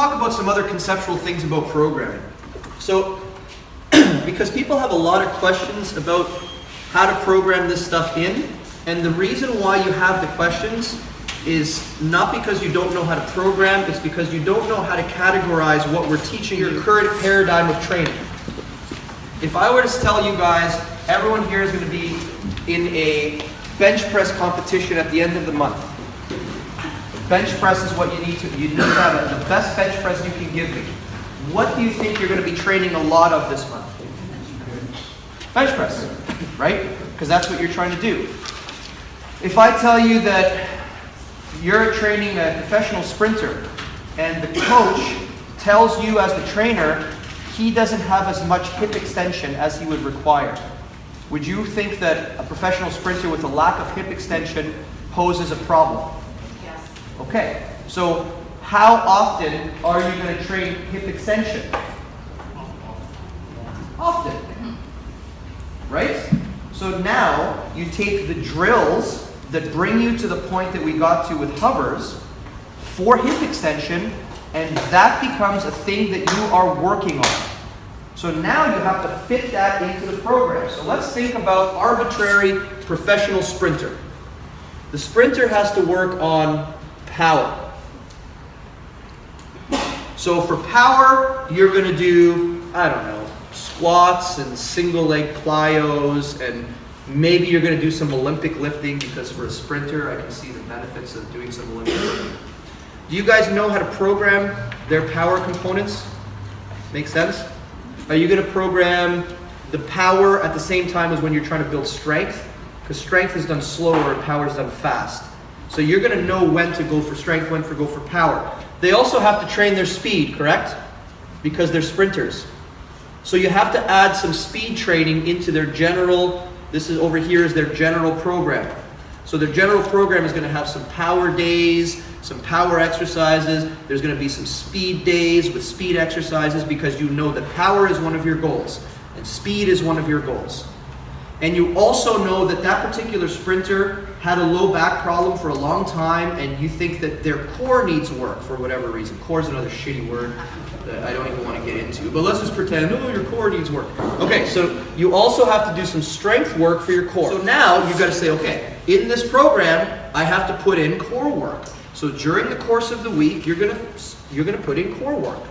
talk about some other conceptual things about programming. So, because people have a lot of questions about how to program this stuff in, and the reason why you have the questions is not because you don't know how to program, it's because you don't know how to categorize what we're teaching your current paradigm of training. If I were to tell you guys, everyone here is going to be in a bench press competition at the end of the month. Bench press is what you need to have the best bench press you can give me. What do you think you're going to be training a lot of this month? Bench press, right? Because that's what you're trying to do. If I tell you that you're training a professional sprinter and the coach tells you as the trainer he doesn't have as much hip extension as he would require, would you think that a professional sprinter with a lack of hip extension poses a problem? Yes. Okay, so how often are you going to train hip extension? Often. Right? So now you take the drills that bring you to the point that we got to with hovers for hip extension, and that becomes a thing that you are working on. So now you have to fit that into the program. So let's think about arbitrary professional sprinter. The sprinter has to work on power. So for power, you're going to do, I don't know, squats and single leg plyos, and maybe you're going to do some Olympic lifting, because for a sprinter, I can see the benefits of doing some Olympic lifting. Do you guys know how to program their power components? Make sense? Are you going to program the power at the same time as when you're trying to build strength? Because strength is done slower and power is done fast. So you're going to know when to go for strength, when to go for power. They also have to train their speed, correct? Because they're sprinters. So you have to add some speed training into their general, this is over here is their general program. So their general program is going to have some power days, some power exercises. There's going to be some speed days with speed exercises, because you know that power is one of your goals and speed is one of your goals. And you also know that that particular sprinter had a low back problem for a long time, and you think that their core needs work for whatever reason. Core is another shitty word that I don't even want to get into, but let's just pretend, oh, your core needs work. Okay, so you also have to do some strength work for your core. So now you've got to say, okay, in this program, I have to put in core work. So during the course of the week, you're gonna put in core work.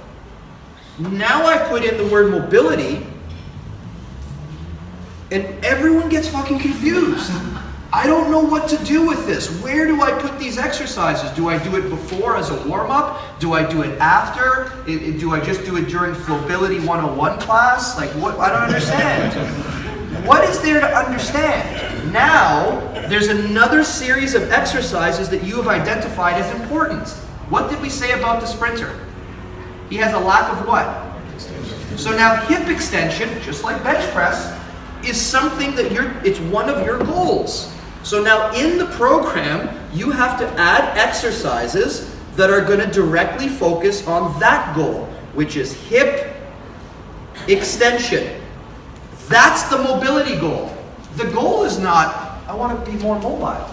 Now I put in the word mobility, and everyone gets fucking confused. I don't know what to do with this. Where do I put these exercises? Do I do it before as a warm-up? Do I do it after? Do I just do it during Flowbility 101 class? Like, what? I don't understand. What is there to understand? Now, there's another series of exercises that you have identified as important. What did we say about the sprinter? He has a lack of what? So now hip extension, just like bench press, is something that it's one of your goals. So now in the program, you have to add exercises that are going to directly focus on that goal, which is hip extension. That's the mobility goal. The goal is not, I want to be more mobile.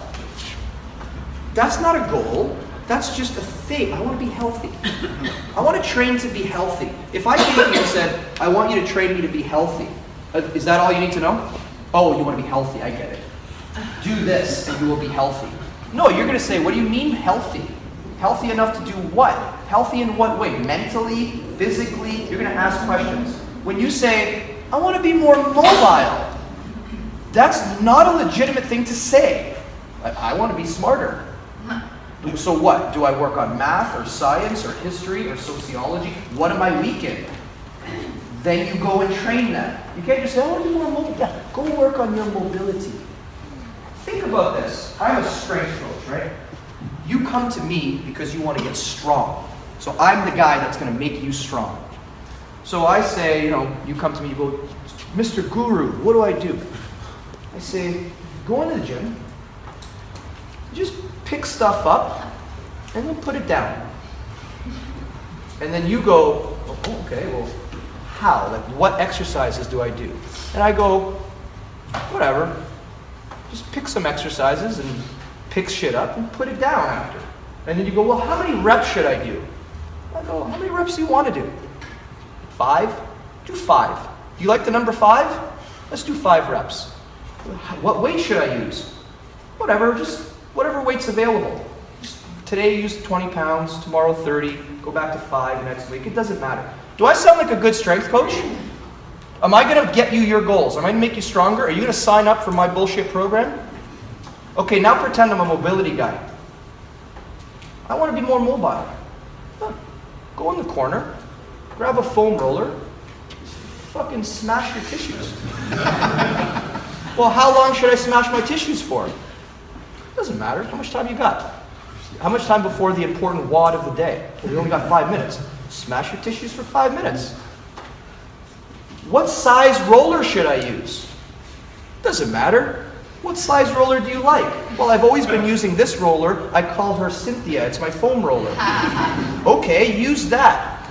That's not a goal. That's just a thing. I want to be healthy. I want to train to be healthy. If I came to you and said, I want you to train me to be healthy, is that all you need to know? Oh, you want to be healthy, I get it. Do this and you will be healthy. No, you're going to say, what do you mean healthy? Healthy enough to do what? Healthy in what way? Mentally? Physically? You're going to ask questions. When you say, I want to be more mobile, that's not a legitimate thing to say. I want to be smarter. So what? Do I work on math or science or history or sociology? What am I weak in? Then you go and train that. You can't just say, I want to be more mobile. Yeah, go work on your mobility. Think about this. I'm a strength coach, right? You come to me because you want to get strong. So I'm the guy that's going to make you strong. So I say, you come to me, you go, Mr. Guru, what do I do? I say, go into the gym, just pick stuff up, and then put it down. And then you go, oh, okay, well, how? Like, what exercises do I do? And I go, whatever. Just pick some exercises and pick shit up and put it down after. And then you go, well, how many reps should I do? I Oh, how many reps do you want to do? 5? Do 5. Do you like the number 5? Let's do 5 reps. What weight should I use? Whatever, just whatever weight's available. Today use 20 pounds, tomorrow 30, go back to 5 next week. It doesn't matter. Do I sound like a good strength coach? Am I going to get you your goals? Am I going to make you stronger? Are you going to sign up for my bullshit program? Okay, now pretend I'm a mobility guy. I want to be more mobile. Huh. Go in the corner, grab a foam roller, fucking smash your tissues. Well, how long should I smash my tissues for? Doesn't matter. How much time you got? How much time before the important WOD of the day? Well, we only got 5 minutes. Smash your tissues for 5 minutes. What size roller should I use? Doesn't matter. What size roller do you like? Well, I've always been using this roller. I call her Cynthia. It's my foam roller. Okay, use that.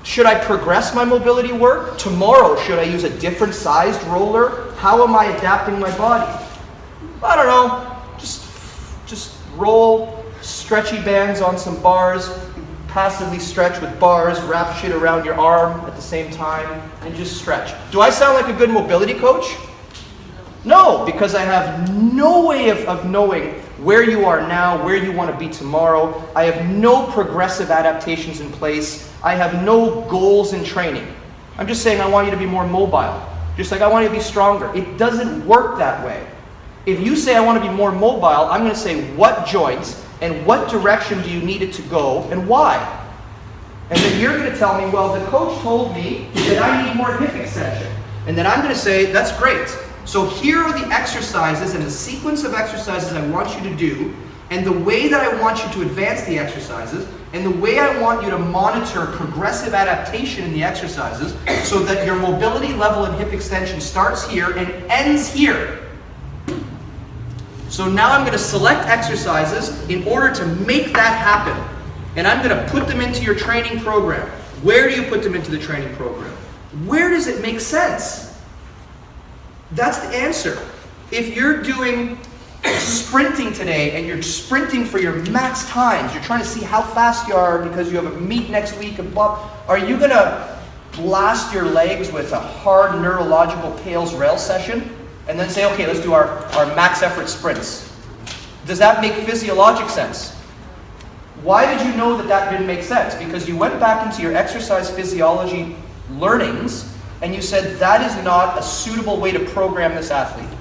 Should I progress my mobility work? Tomorrow, should I use a different sized roller? How am I adapting my body? I don't know. Just roll stretchy bands on some bars, passively stretch with bars, wrap shit around your arm at the same time, and just stretch. Do I sound like a good mobility coach? No, because I have no way of knowing where you are now, where you want to be tomorrow. I have no progressive adaptations in place. I have no goals in training. I'm just saying I want you to be more mobile. Just like I want you to be stronger. It doesn't work that way. If you say I want to be more mobile, I'm going to say what joints and what direction do you need it to go and why. And then you're going to tell me, well, the coach told me that I need more hip extension. And then I'm going to say, that's great. So here are the exercises and the sequence of exercises I want you to do, and the way that I want you to advance the exercises, and the way I want you to monitor progressive adaptation in the exercises so that your mobility level and hip extension starts here and ends here. So now I'm going to select exercises in order to make that happen. And I'm going to put them into your training program. Where do you put them into the training program? Where does it make sense? That's the answer. If you're doing sprinting today and you're sprinting for your max times, you're trying to see how fast you are because you have a meet next week, and blah, are you going to blast your legs with a hard neurological Pales rail session and then say, okay, let's do our max effort sprints? Does that make physiologic sense? Why did you know that that didn't make sense? Because you went back into your exercise physiology learnings and you said that is not a suitable way to program this athlete.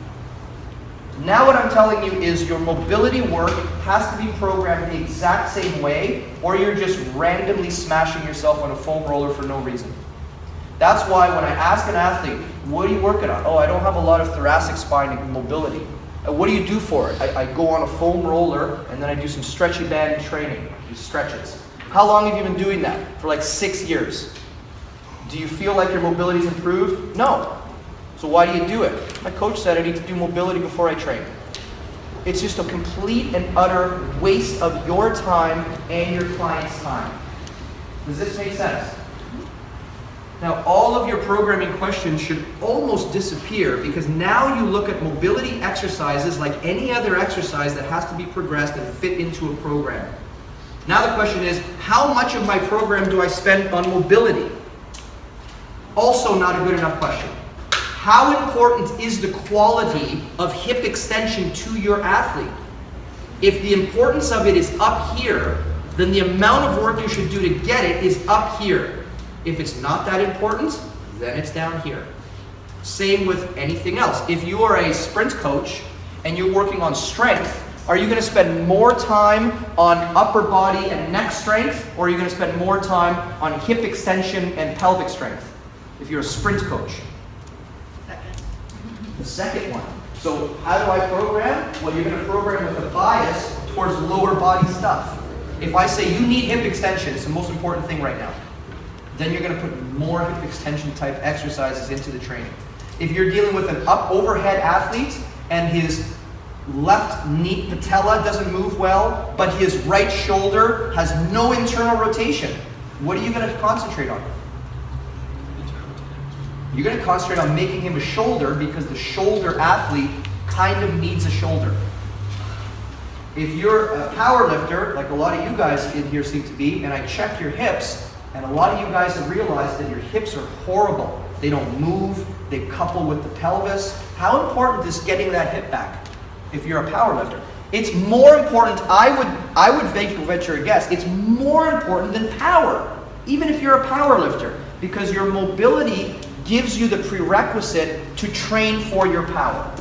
Now what I'm telling you is your mobility work has to be programmed the exact same way, or you're just randomly smashing yourself on a foam roller for no reason. That's why when I ask an athlete, what are you working on? Oh, I don't have a lot of thoracic spine mobility. What do you do for it? I go on a foam roller and then I do some stretchy band training, do stretches. How long have you been doing that? For like 6 years. Do you feel like your mobility's improved? No. So why do you do it? My coach said I need to do mobility before I train. It's just a complete and utter waste of your time and your client's time. Does this make sense? Now, all of your programming questions should almost disappear because now you look at mobility exercises like any other exercise that has to be progressed and fit into a program. Now the question is, how much of my program do I spend on mobility? Also not a good enough question. How important is the quality of hip extension to your athlete? If the importance of it is up here, then the amount of work you should do to get it is up here. If it's not that important, then it's down here. Same with anything else. If you are a sprint coach and you're working on strength, are you going to spend more time on upper body and neck strength, or are you going to spend more time on hip extension and pelvic strength if you're a sprint coach? The second one. So how do I program? Well, you're going to program with a bias towards lower body stuff. If I say you need hip extension, it's the most important thing right now, then you're going to put more hip extension type exercises into the training. If you're dealing with an overhead athlete and his left knee patella doesn't move well, but his right shoulder has no internal rotation, what are you going to concentrate on? You're going to concentrate on making him a shoulder because the shoulder athlete kind of needs a shoulder. If you're a power lifter, like a lot of you guys in here seem to be, and I check your hips, and a lot of you guys have realized that your hips are horrible. They don't move, they couple with the pelvis. How important is getting that hip back if you're a power lifter? It's more important, I would venture a guess, it's more important than power, even if you're a power lifter, because your mobility gives you the prerequisite to train for your power.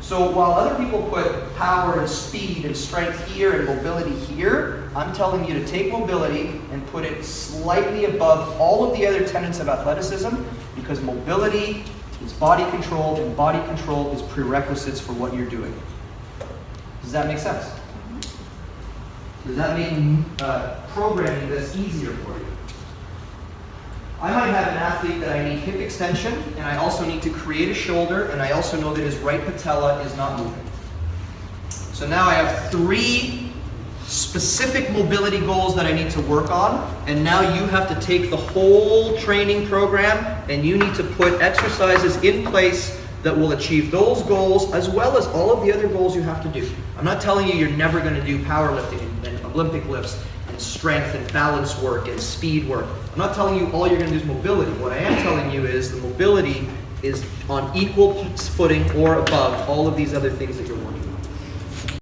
So while other people put power and speed and strength here and mobility here, I'm telling you to take mobility and put it slightly above all of the other tenets of athleticism, because mobility is body control, and body control is prerequisites for what you're doing. Does that make sense? Does that make programming this easier for you? I might have an athlete that I need hip extension, and I also need to create a shoulder, and I also know that his right patella is not moving. So now I have 3 specific mobility goals that I need to work on, and now you have to take the whole training program and you need to put exercises in place that will achieve those goals, as well as all of the other goals you have to do. I'm not telling you you're never going to do powerlifting and Olympic lifts and strength and balance work and speed work. I'm not telling you all you're going to do is mobility. What I am telling you is the mobility is on equal footing or above all of these other things that you're working on.